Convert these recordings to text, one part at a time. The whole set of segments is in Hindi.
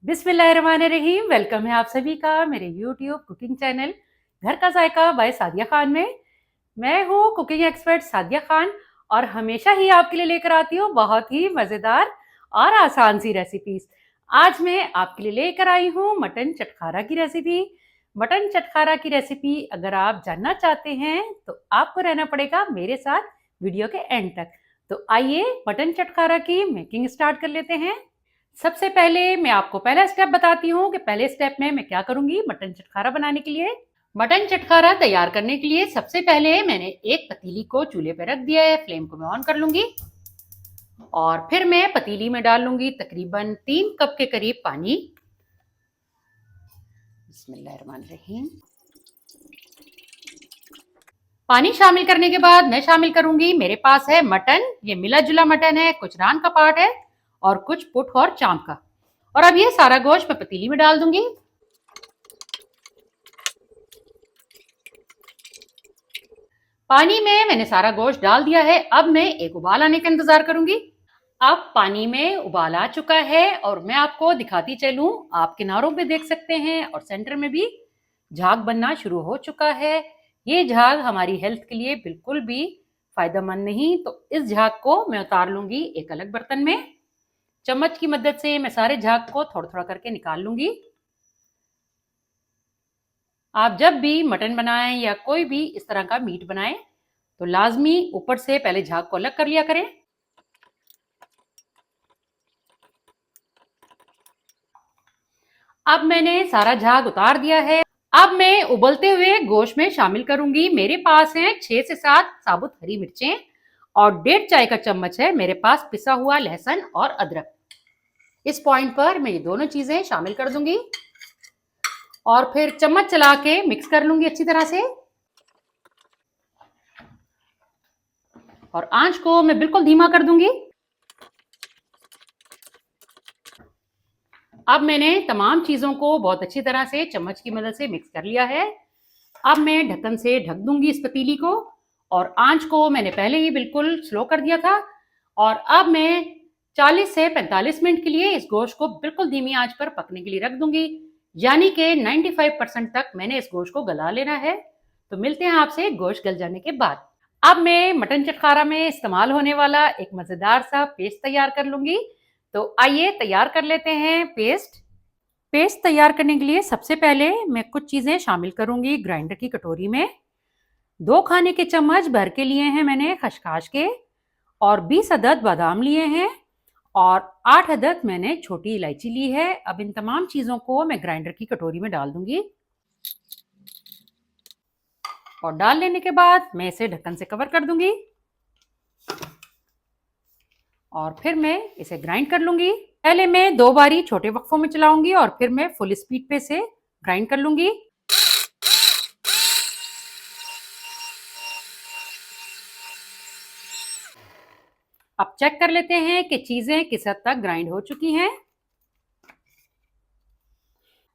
बिस्मिल्लाहिर्रहमानिर्रहीम। वेलकम है आप सभी का मेरे यूट्यूब कुकिंग चैनल घर का जायका बाय सादिया खान में। मैं हूँ कुकिंग एक्सपर्ट सादिया खान और हमेशा ही आपके लिए लेकर आती हूँ बहुत ही मज़ेदार और आसान सी रेसिपीज। आज मैं आपके लिए लेकर आई हूँ मटन चटखारा की रेसिपी। मटन चटखारा की रेसिपी अगर आप जानना चाहते हैं तो आपको रहना पड़ेगा मेरे साथ वीडियो के एंड तक। तो आइए मटन चटखारा की मेकिंग स्टार्ट कर लेते हैं। सबसे पहले मैं आपको पहला स्टेप बताती हूँ कि पहले स्टेप में मैं क्या करूंगी मटन चटखारा बनाने के लिए। मटन चटखारा तैयार करने के लिए सबसे पहले मैंने एक पतीली को चूल्हे पर रख दिया है। फ्लेम को मैं ऑन कर लूंगी और फिर मैं पतीली में डाल लूंगी तकरीबन 3 कप के करीब पानी। बिस्मिल्लाहिर्रहमानिर्रहीम। पानी शामिल करने के बाद मैं शामिल करूंगी, मेरे पास है मटन, ये मिला जुला मटन है, कुछ रान का पार्ट है और कुछ पुट और चांप का। और अब ये सारा गोश्त मैं पतीली में डाल दूंगी। पानी में मैंने सारा गोश्त डाल दिया है। अब मैं एक उबाल आने का इंतजार करूंगी। अब पानी में उबाल आ चुका है और मैं आपको दिखाती चलूं, आप किनारों पे देख सकते हैं और सेंटर में भी झाग बनना शुरू हो चुका है। ये झाग हमारी हेल्थ के लिए बिल्कुल भी फायदेमंद नहीं, तो इस झाग को मैं उतार लूंगी एक अलग बर्तन में। चम्मच की मदद से मैं सारे झाग को थोड़ा थोड़ा करके निकाल लूंगी। आप जब भी मटन बनाएं या कोई भी इस तरह का मीट बनाएं तो लाजमी ऊपर से पहले झाग को अलग कर लिया करें। अब मैंने सारा झाग उतार दिया है। अब मैं उबलते हुए गोश्त में शामिल करूंगी, मेरे पास है 6 से 7 साबुत हरी मिर्चें और 1.5 चाय का चम्मच है मेरे पास पिसा हुआ लहसुन और अदरक। इस पॉइंट पर मैं ये दोनों चीजें शामिल कर दूंगी और फिर चम्मच चला के मिक्स कर लूंगी अच्छी तरह से। और आंच को मैं बिल्कुल धीमा कर दूंगी। अब मैंने तमाम चीजों को बहुत अच्छी तरह से चम्मच की मदद से मिक्स कर लिया है। अब मैं ढक्कन से ढक दूंगी इस पतीली को और आंच को मैंने पहले ही बिल्कुल स्लो कर दिया था। और अब मैं 40 से 45 मिनट के लिए इस गोश्त को बिल्कुल धीमी आंच पर पकने के लिए रख दूंगी, यानी कि 95% तक मैंने इस गोश्त को गला लेना है। तो मिलते हैं आपसे गोश्त गल जाने के बाद। अब मैं मटन चटखारा में इस्तेमाल होने वाला एक मजेदार सा पेस्ट तैयार कर लूंगी। तो आइए तैयार कर लेते हैं पेस्ट तैयार करने के लिए सबसे पहले मैं कुछ चीजें शामिल करूंगी ग्राइंडर की कटोरी में। 2 खाने के चम्मच भर के लिए हैं मैंने खसखस के और 20 अदद बादाम लिए हैं और 8 अदद मैंने छोटी इलायची ली है। अब इन तमाम चीजों को मैं ग्राइंडर की कटोरी में डाल दूंगी और डाल लेने के बाद मैं इसे ढक्कन से कवर कर दूंगी और फिर मैं इसे ग्राइंड कर लूंगी। पहले मैं 2 बारी छोटे वक्फों में चलाऊंगी और फिर मैं फुल स्पीड पे से ग्राइंड कर लूंगी। अब चेक कर लेते हैं कि चीजें किस हद तक ग्राइंड हो चुकी हैं।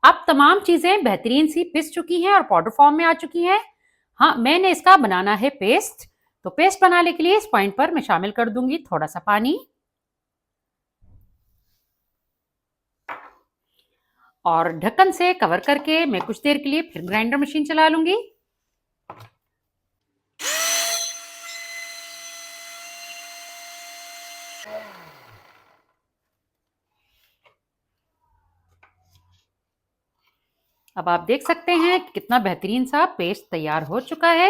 अब तमाम चीजें बेहतरीन सी पिस चुकी हैं और पाउडर फॉर्म में आ चुकी हैं। हाँ, मैंने इसका बनाना है पेस्ट। तो पेस्ट बनाने के लिए इस पॉइंट पर मैं शामिल कर दूंगी थोड़ा सा पानी और ढक्कन से कवर करके मैं कुछ देर के लिए फिर ग्राइंडर मशीन चला लूंगी। अब आप देख सकते हैं कि कितना बेहतरीन सा पेस्ट तैयार हो चुका है।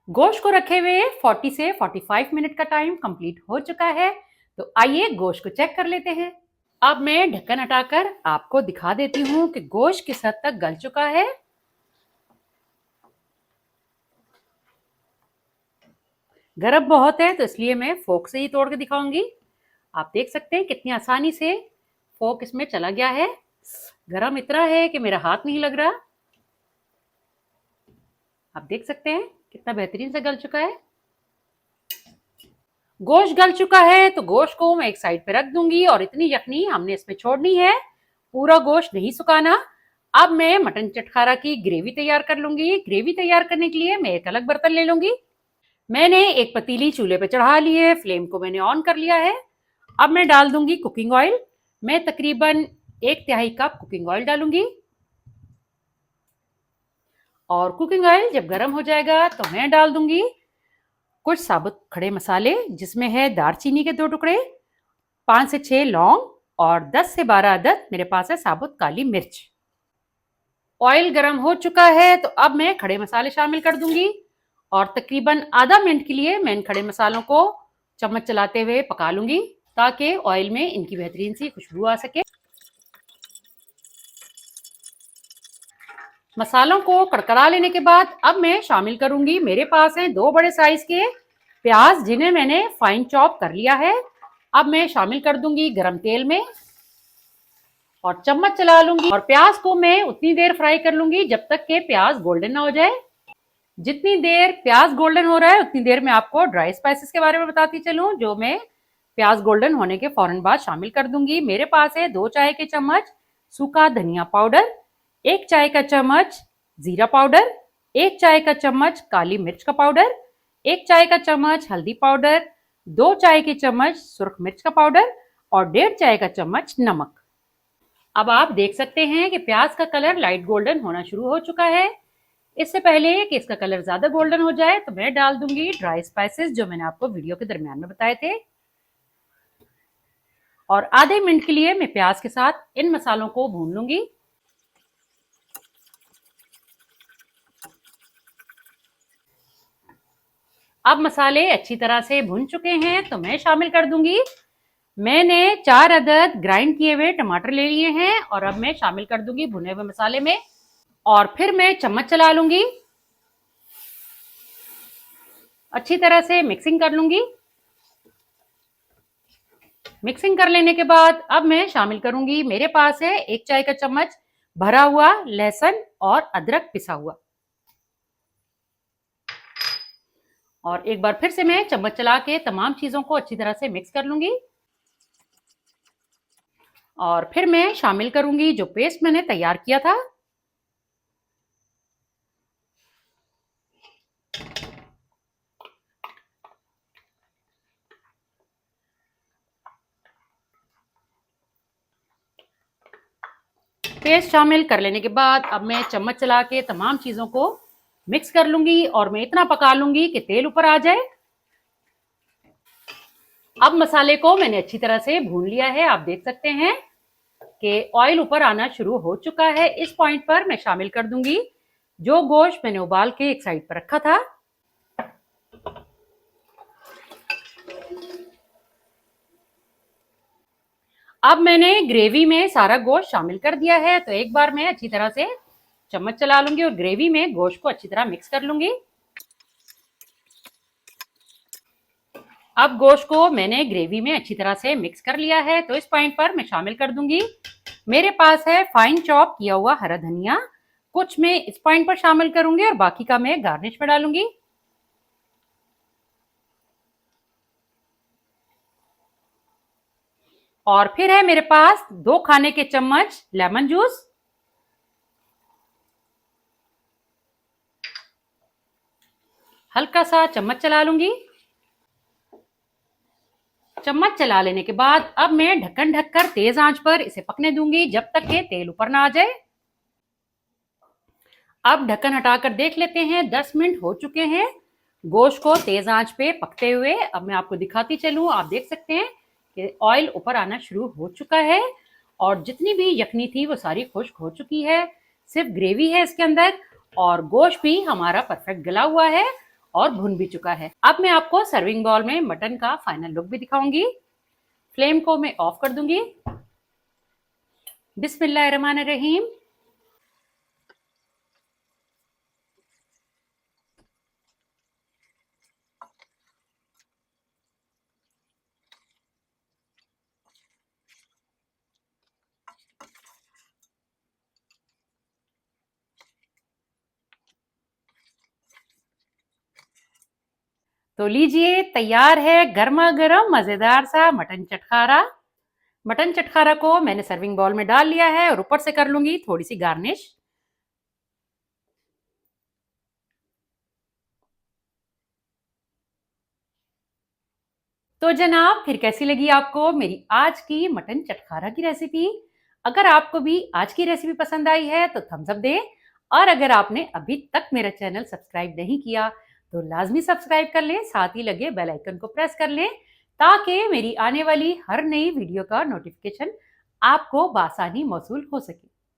गोश्त को रखे हुए 40 से 45 मिनट का टाइम कंप्लीट हो चुका है। तो आइए गोश्त को चेक कर लेते हैं। अब मैं ढक्कन हटाकर आपको दिखा देती हूँ कि गोश्त किस हद तक गल चुका है। गर्म बहुत है तो इसलिए मैं फोक से ही तोड़ के दिखाऊंगी। आप देख सकते हैं कितनी आसानी से फोक इसमें चला गया है। गरम इतना है कि मेरा हाथ नहीं लग रहा। आप देख सकते हैं कितना बेहतरीन से गल चुका है। गोश्त गल चुका है तो गोश्त को मैं एक साइड पे रख दूंगी और इतनी यखनी हमने इसमें छोड़नी है, पूरा गोश्त नहीं सुखाना। अब मैं मटन चटखारा की ग्रेवी तैयार कर लूंगी। ग्रेवी तैयार करने के लिए मैं एक अलग बर्तन ले लूंगी। मैंने एक पतीली चूल्हे पे चढ़ा ली है, फ्लेम को मैंने ऑन कर लिया है। अब मैं डाल दूंगी कुकिंग ऑयल। मैं तकरीबन 1/3 कप कुकिंग ऑयल डालूंगी। और कुकिंग ऑयल जब गर्म हो जाएगा तो मैं डाल दूंगी कुछ साबुत खड़े मसाले, जिसमें है दालचीनी के 2 टुकड़े, 5 से 6 लौंग और 10 से 12 अदद मेरे पास है साबुत काली मिर्च। ऑयल गर्म हो चुका है तो अब मैं खड़े मसाले शामिल कर दूंगी और तकरीबन आधा मिनट के लिए मैं इन खड़े मसालों को चम्मच चलाते हुए पका लूंगी, ताकि ऑयल में इनकी बेहतरीन सी खुशबू आ सके। मसालों को कड़कड़ा लेने के बाद अब मैं शामिल करूंगी, मेरे पास हैं 2 बड़े साइज के प्याज, जिन्हें मैंने फाइन चॉप कर लिया है। अब मैं शामिल कर दूंगी गरम तेल में और चम्मच चला लूंगी और प्याज को मैं उतनी देर फ्राई कर लूंगी जब तक के प्याज गोल्डन ना हो जाए। जितनी देर प्याज गोल्डन हो रहा है उतनी देर में आपको ड्राई स्पाइसेस के बारे में बताती चलूं, जो मैं प्याज गोल्डन होने के फौरन बाद शामिल कर दूंगी। मेरे पास है 2 चाय के चम्मच सूखा धनिया पाउडर, 1 चाय का चम्मच जीरा पाउडर, 1 चाय का चम्मच काली मिर्च का पाउडर, 1 चाय का चम्मच हल्दी पाउडर, 2 चाय के चम्मच सुर्ख मिर्च का पाउडर और 1.5 चाय का चम्मच नमक। अब आप देख सकते हैं कि प्याज का कलर लाइट गोल्डन होना शुरू हो चुका है। इससे पहले कि इसका कलर ज्यादा गोल्डन हो जाए तो मैं डाल दूंगी ड्राई स्पाइसेस, जो मैंने आपको वीडियो के दरमियान में बताए थे। और आधे मिनट के लिए मैं प्याज के साथ इन मसालों को भून लूंगी। अब मसाले अच्छी तरह से भुन चुके हैं तो मैं शामिल कर दूंगी, मैंने 4 अदद ग्राइंड किए हुए टमाटर ले लिए हैं और अब मैं शामिल कर दूंगी भुने हुए मसाले में और फिर मैं चम्मच चला लूंगी, अच्छी तरह से मिक्सिंग कर लूंगी। मिक्सिंग कर लेने के बाद अब मैं शामिल करूंगी, मेरे पास है 1 चाय का चम्मच भरा हुआ लहसुन और अदरक पिसा हुआ। और एक बार फिर से मैं चम्मच चला के तमाम चीजों को अच्छी तरह से मिक्स कर लूंगी और फिर मैं शामिल करूंगी जो पेस्ट मैंने तैयार किया था। पेस्ट शामिल कर लेने के बाद अब मैं चम्मच चला के तमाम चीजों को मिक्स कर लूंगी और मैं इतना पका लूंगी कि तेल ऊपर आ जाए। अब मसाले को मैंने अच्छी तरह से भून लिया है, आप देख सकते हैं कि ऑयल ऊपर आना शुरू हो चुका है। इस पॉइंट पर मैं शामिल कर दूंगी जो गोश्त मैंने उबाल के एक साइड पर रखा था। अब मैंने ग्रेवी में सारा गोश्त शामिल कर दिया है तो एक बार मैं अच्छी तरह से चम्मच चला लूंगी और ग्रेवी में गोश्त को अच्छी तरह मिक्स कर लूंगी। अब गोश्त को मैंने ग्रेवी में अच्छी तरह से मिक्स कर लिया है तो इस पॉइंट पर मैं शामिल कर दूंगी, मेरे पास है फाइन चॉप किया हुआ हरा धनिया, कुछ मैं इस पॉइंट पर शामिल करूंगी और बाकी का मैं गार्निश में डालूंगी। और फिर है मेरे पास 2 खाने के चम्मच लेमन जूस, हल्का सा चम्मच चला लूंगी। चम्मच चला लेने के बाद अब मैं ढक्कन ढककर तेज आंच पर इसे पकने दूंगी जब तक के तेल ऊपर ना आ जाए। अब ढक्कन हटाकर देख लेते हैं, 10 मिनट हो चुके हैं गोश्त को तेज आंच पे पकते हुए। अब मैं आपको दिखाती चलूं, आप देख सकते हैं कि ऑयल ऊपर आना शुरू हो चुका है और जितनी भी यखनी थी वो सारी खुश्क हो चुकी है, सिर्फ ग्रेवी है इसके अंदर और गोश्त भी हमारा परफेक्ट गला हुआ है और भुन भी चुका है। अब मैं आपको सर्विंग बाउल में मटन का फाइनल लुक भी दिखाऊंगी। फ्लेम को मैं ऑफ कर दूंगी। बिस्मिल्लाहिर्रहमानिर्रहीम। तो लीजिए, तैयार है गर्मा गर्म मजेदार सा मटन चटखारा। मटन चटखारा को मैंने सर्विंग बाउल में डाल लिया है और ऊपर से कर लूंगी थोड़ी सी गार्निश। तो जनाब, फिर कैसी लगी आपको मेरी आज की मटन चटखारा की रेसिपी? अगर आपको भी आज की रेसिपी पसंद आई है तो थम्स अप दें, और अगर आपने अभी तक मेरा चैनल सब्सक्राइब नहीं किया तो लाजमी सब्सक्राइब कर लें, साथ ही लगे बेल आइकन को प्रेस कर लें ताकि मेरी आने वाली हर नई वीडियो का नोटिफिकेशन आपको बासानी मौसूल हो सके।